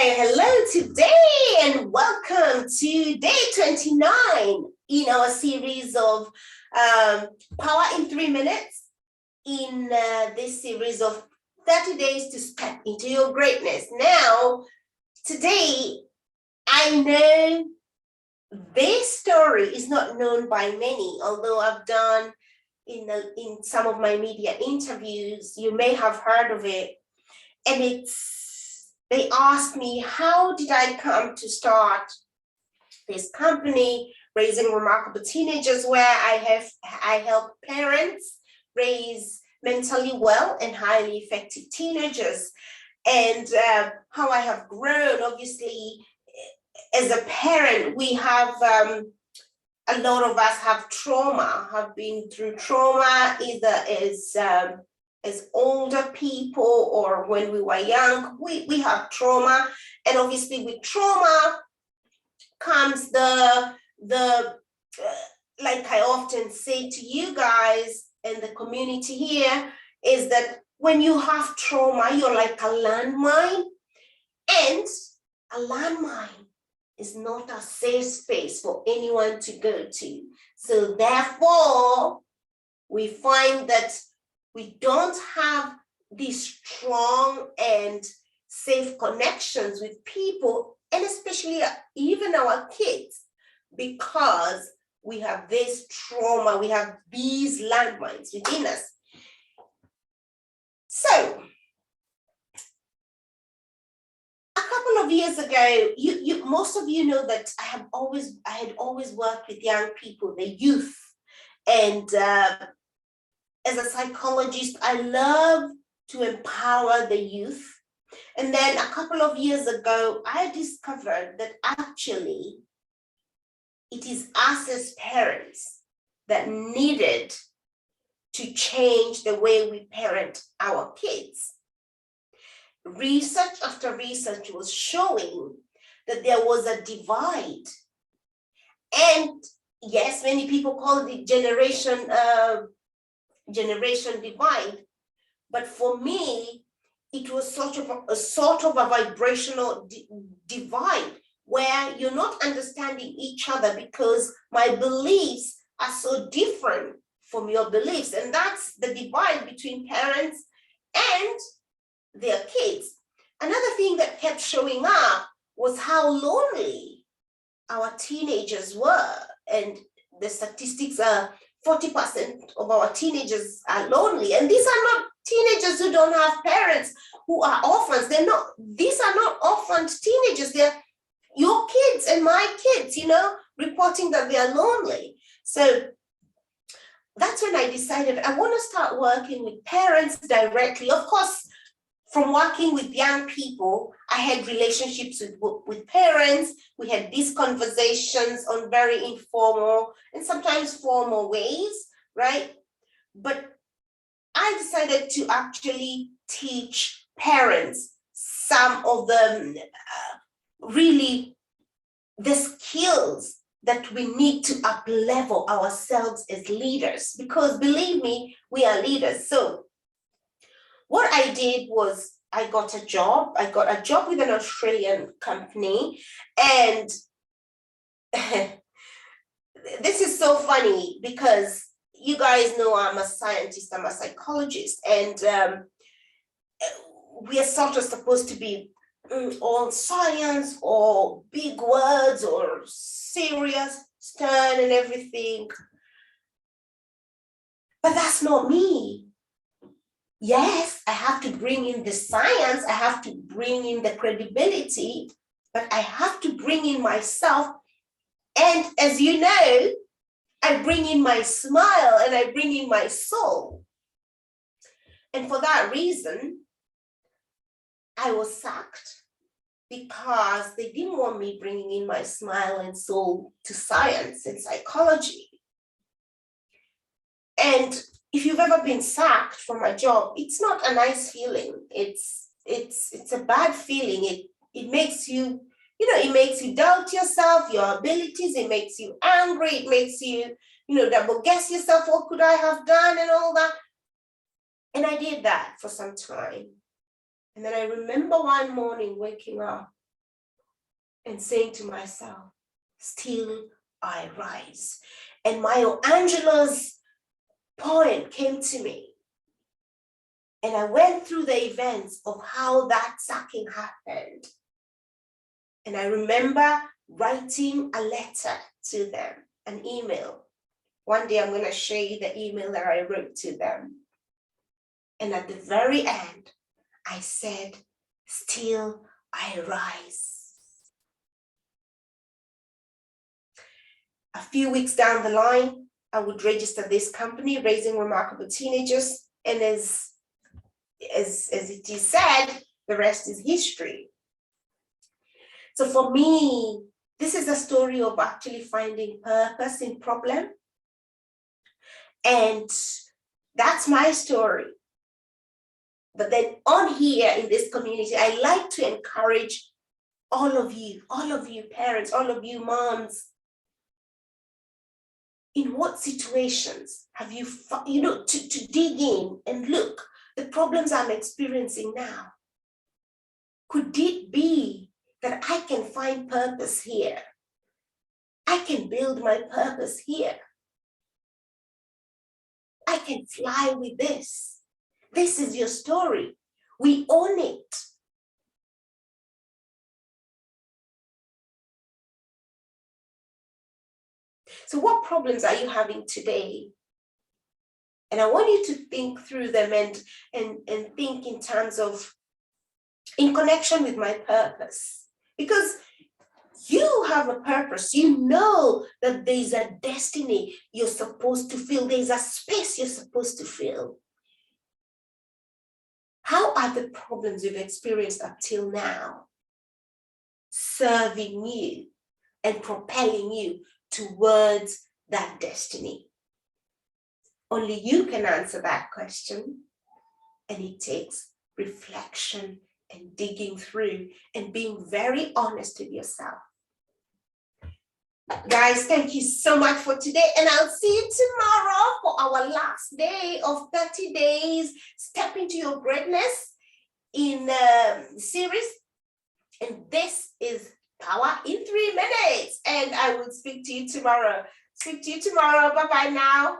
Hello today and welcome to day 29 in our series of Power in 3 Minutes in this series of 30 days to step into your greatness. Now, today, I know this story is not known by many, although I've done in some of my media interviews, you may have heard of it. And they asked me, how did I come to start this company, Raising Remarkable Teenagers, where I help parents raise mentally well and highly effective teenagers, and how I have grown. Obviously, as a parent, we have a lot of us have trauma, have been through trauma, either as older people or when we were young. We have trauma, and obviously with trauma comes the like I often say to you guys and the community here, is that when you have trauma, you're like a landmine, and a landmine is not a safe space for anyone to go to. So therefore, we find that we don't have these strong and safe connections with people, and especially even our kids, because we have this trauma, we have these landmines within us. So, a couple of years ago, most of you know that I had always worked with young people, the youth, and as a psychologist, I love to empower the youth. And then a couple of years ago, I discovered that actually it is us as parents that needed to change the way we parent our kids. Research after research was showing that there was a divide. And yes, many people call it generation divide, but for me, it was sort of a vibrational divide, where you're not understanding each other because my beliefs are so different from your beliefs. And that's the divide between parents and their kids. Another thing that kept showing up was how lonely our teenagers were. And the statistics are 40% of our teenagers are lonely. And these are not teenagers who don't have parents, who are orphans. These are not orphaned teenagers. They're your kids and my kids, reporting that they are lonely. So that's when I decided I want to start working with parents directly. Of course, from working with young people, I had relationships with parents. We had these conversations on very informal and sometimes formal ways, right? But I decided to actually teach parents some of the really the skills that we need to up-level ourselves as leaders, because believe me, we are leaders. So what I did was I got a job with an Australian company, and this is so funny because you guys know I'm a scientist, I'm a psychologist, and we are sort of supposed to be all science or big words or serious, stern and everything. But that's not me. Yes, I have to bring in the science, I have to bring in the credibility, but I have to bring in myself. And as you know, I bring in my smile and I bring in my soul. And for that reason, I was sacked because they didn't want me bringing in my smile and soul to science and psychology. And if you've ever been sacked from a job, it's not a nice feeling. It's a bad feeling. It makes you, it makes you doubt yourself, your abilities. It makes you angry. It makes you, double guess yourself. What could I have done and all that? And I did that for some time. And then I remember one morning waking up and saying to myself, still I rise. And Maya Angelou's poem came to me. And I went through the events of how that sacking happened. And I remember writing a letter to them, an email. One day I'm going to share you the email that I wrote to them. And at the very end, I said, still I rise. A few weeks down the line, I would register this company, Raising Remarkable Teenagers. And as it is said, the rest is history. So for me, this is a story of actually finding purpose in problem. And that's my story. But then on here in this community, I like to encourage all of you parents, all of you moms. In what situations have you, to dig in and look, the problems I'm experiencing now, could it be that I can find purpose here? I can build my purpose here. I can fly with this. This is your story. We own it. So what problems are you having today? And I want you to think through them and think in terms of, in connection with my purpose. Because you have a purpose. You know that there's a destiny you're supposed to fill. There's a space you're supposed to fill. How are the problems you've experienced up till now serving you and propelling you towards that destiny? Only you can answer that question. And it takes reflection and digging through and being very honest with yourself. Guys, thank you so much for today. And I'll see you tomorrow for our last day of 30 days, Step into Your Greatness in series. And this is Power in 3 Minutes. And I will speak to you tomorrow. Bye-bye now.